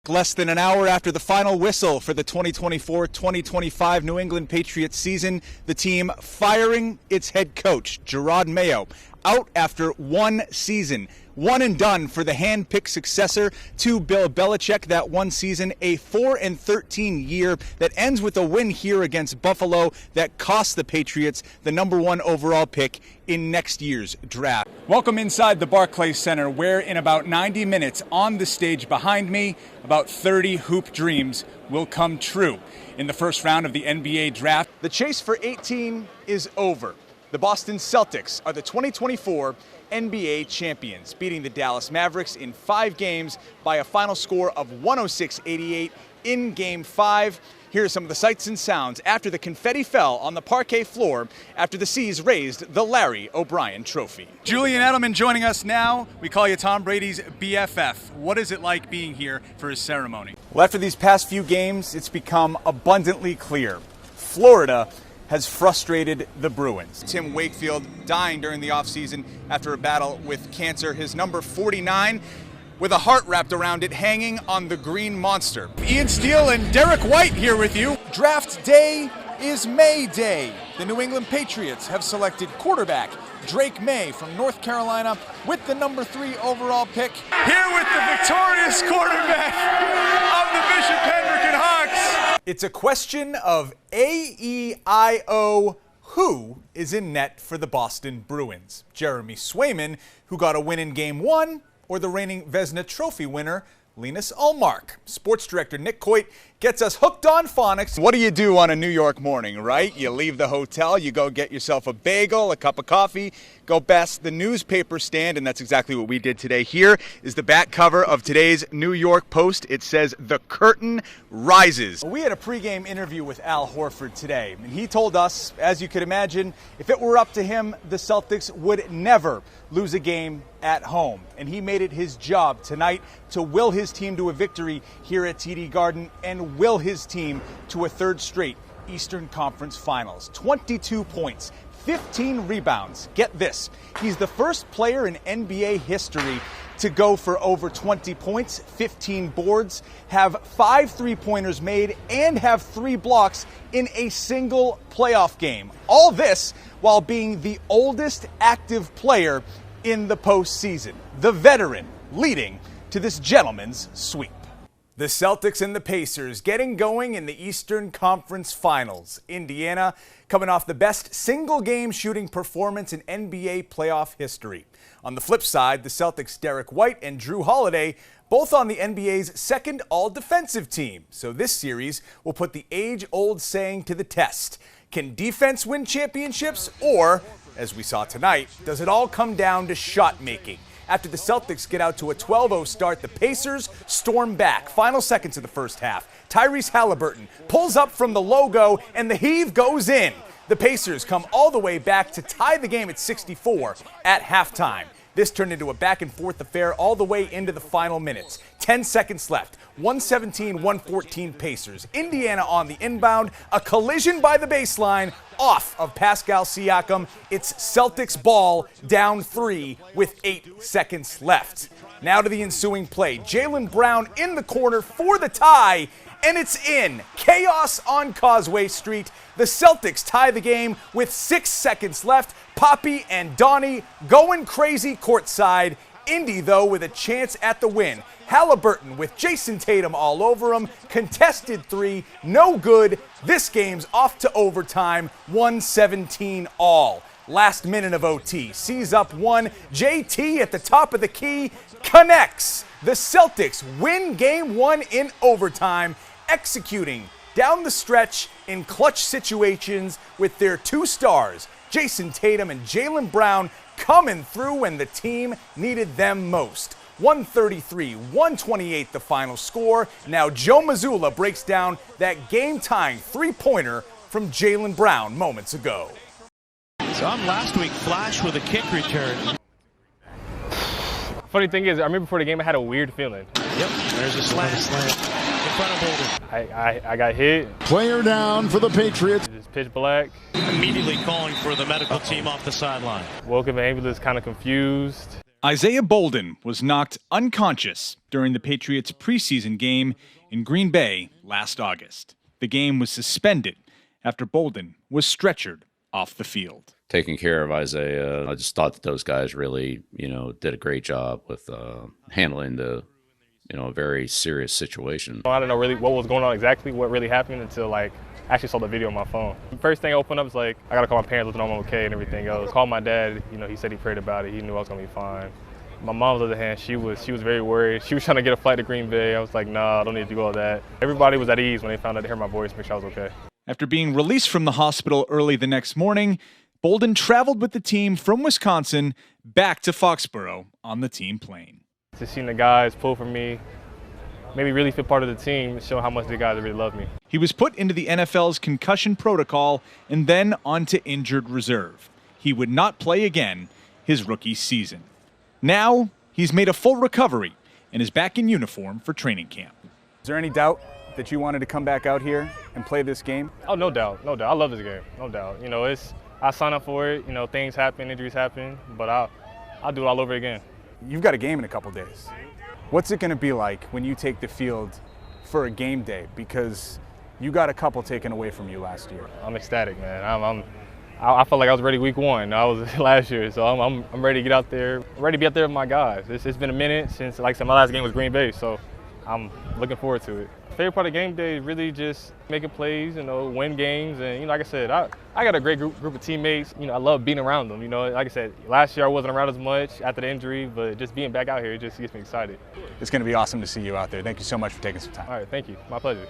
Less than an hour after the final whistle for the 2024-2025 New England Patriots season, the team firing its head coach, Jerod Mayo, out after one season. One and done for the hand-picked successor to Bill Belichick that one season, a 4-13 year that ends with a win here against Buffalo that cost the Patriots the #1 overall pick in next year's draft. Welcome inside the Barclays Center, where in about 90 minutes on the stage behind me, about 30 hoop dreams will come true. In the first round of the NBA draft, the chase for 18 is over. The Boston Celtics are the 2024 NBA champions, beating the Dallas Mavericks in 5 games by a final score of 106-88 in Game 5. Here are some of the sights and sounds after the confetti fell on the parquet floor after the C's raised the Larry O'Brien Trophy. Julian Edelman joining us now. We call you Tom Brady's BFF. What is it like being here for his ceremony? Well, after these past few games, it's become abundantly clear. Florida has frustrated the Bruins. Tim Wakefield dying during the offseason after a battle with cancer. His number 49 with a heart wrapped around it hanging on the green monster. Ian Steele and Derek White here with you. Draft day is May Day. The New England Patriots have selected quarterback Drake May from North Carolina with the number 3 overall pick. Here with the victorious quarterback of the Bishop Hendricken Hawks. It's a question of A-E-I-O, who is in net for the Boston Bruins? Jeremy Swayman, who got a win in Game 1, or the reigning Vezina Trophy winner, Linus Ullmark? Sports director Nick Coit gets us hooked on phonics. What do you do on a New York morning, right? You leave the hotel, you go get yourself a bagel, a cup of coffee, go past the newspaper stand, and that's exactly what we did today. Here is the back cover of today's New York Post. It says, "The curtain rises." We had a pregame interview with Al Horford today, and he told us, as you could imagine, if it were up to him, the Celtics would never lose a game at home. And he made it his job tonight to will his team to a victory here at TD Garden and will his team to a 3rd straight Eastern Conference Finals. 22 points, 15 rebounds. Get this, he's the first player in NBA history to go for over 20 points, 15 boards, have 5 3-pointers made, and have 3 blocks in a single playoff game. All this while being the oldest active player in the postseason. The veteran leading to this gentleman's sweep. The Celtics and the Pacers getting going in the Eastern Conference Finals. Indiana coming off the best single-game shooting performance in NBA playoff history. On the flip side, the Celtics' Derek White and Drew Holiday both on the NBA's 2nd all-defensive team. So this series will put the age-old saying to the test. Can defense win championships, or, as we saw tonight, does it all come down to shot making? After the Celtics get out to a 12-0 start, the Pacers storm back. Final seconds of the first half. Tyrese Halliburton pulls up from the logo, and the heave goes in. The Pacers come all the way back to tie the game at 64 at halftime. This turned into a back-and-forth affair all the way into the final minutes. 10 seconds left. 117-114 Pacers. Indiana on the inbound. A collision by the baseline off of Pascal Siakam. It's Celtics ball, down 3 with 8 seconds left. Now to the ensuing play. Jaylen Brown in the corner for the tie, and it's in. Chaos on Causeway Street. The Celtics tie the game with 6 seconds left. Poppy and Donnie going crazy courtside. Indy, though, with a chance at the win. Halliburton with Jason Tatum all over him. Contested 3, no good. This game's off to overtime, 117 all. Last minute of OT. C's up 1. JT at the top of the key connects. The Celtics win Game 1 in overtime, executing down the stretch in clutch situations with their 2 stars, Jason Tatum and Jaylen Brown, coming through when the team needed them most. 133-128 the final score. Now Joe Mazzulla breaks down that game-tying 3-pointer from Jaylen Brown moments ago. So I'm last week flash with a kick return. Funny thing is, I remember before the game I had a weird feeling. Yep, there's a slant in front of Bolden. I got hit. Player down for the Patriots. It's pitch black. Immediately calling for the medical team off the sideline. Woke up in the ambulance kind of confused. Isaiah Bolden was knocked unconscious during the Patriots' preseason game in Green Bay last August. The game was suspended after Bolden was stretchered off the field. Taking care of Isaiah, I just thought that those guys really, did a great job with handling the, a very serious situation. I didn't know really what was going on exactly, what really happened until I actually saw the video on my phone. The first thing I opened up was I gotta call my parents, let them know I'm okay and everything else. Called my dad, he said he prayed about it. He knew I was gonna be fine. My mom, on the other hand, she was very worried. She was trying to get a flight to Green Bay. I was like, nah, I don't need to do all that. Everybody was at ease when they found out to hear my voice, make sure I was okay. After being released from the hospital early the next morning, Bolden traveled with the team from Wisconsin back to Foxborough on the team plane. To seeing the guys pull for me, maybe really feel part of the team, show how much the guys really love me. He was put into the NFL's concussion protocol and then onto injured reserve. He would not play again his rookie season. Now, he's made a full recovery and is back in uniform for training camp. Is there any doubt that you wanted to come back out here and play this game? Oh, no doubt. I love this game, no doubt. I signed up for it, things happen, injuries happen, but I'll do it all over again. You've got a game in a couple days. What's it going to be like when you take the field for a game day? Because you got a couple taken away from you last year. I'm ecstatic, man. I felt like I was ready week one. I was last year, so I'm ready to get out there. I'm ready to be out there with my guys. It's been a minute since, like I said, my last game was Green Bay, so I'm looking forward to it. Favorite part of game day is really just making plays, win games, and like I said, I got a great group of teammates. I love being around them. Like I said, last year I wasn't around as much after the injury, but just being back out here, it just gets me excited. It's going to be awesome to see you out there. Thank you so much for taking some time. All right, thank you. My pleasure.